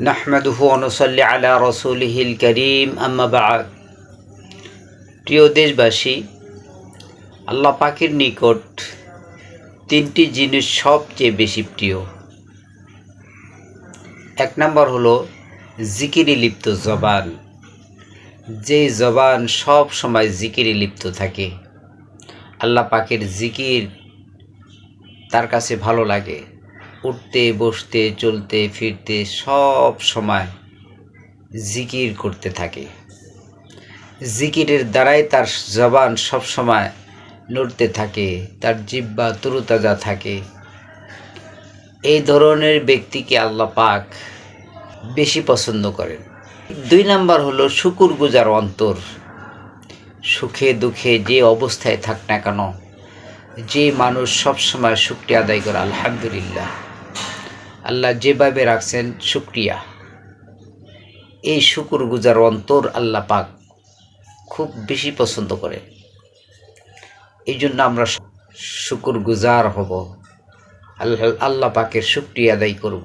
নাহমাদুহু ওয়া নুসাল্লি আলা রাসূলিহিল কারীম আম্মা বা'দ। প্রিয় দেশবাসী, আল্লাহ পাকের নিকট তিনটি জিনিস সবচেয়ে বেশি প্রিয়। এক নম্বর হলো জিকিরে লিপ্ত জবান। যে জবান সব সময় জিকিরে লিপ্ত থাকে, আল্লাহ পাকের জিকির তার কাছে ভালো লাগে। উঠতে বসতে চলতে ফিরতে সব সময় জিকির করতে থাকে। জিকিরের দ্বারাই তার জবান সব সময় নড়তে থাকে, তার জিহ্বা তরুতাজা থাকে। এই ধরনের ব্যক্তিকে আল্লাহ পাক বেশি পছন্দ করেন। দুই নাম্বার হলো শুকরগুজার অন্তর। সুখে দুঃখে যে অবস্থায় থাক না কেন, যে মানুষ সবসময় শুকরিয়া আদায় করে, আলহামদুলিল্লাহ, আল্লাহ যেভাবে রাখছেন শুকরিয়া, এই শুকরগুজার অন্তর আল্লাহ পাক খুব বেশি পছন্দ করে। এই জন্য আমরা শুকরগুজার হব, আল্লাহ পাকের শুকরিয়া আদায় করব।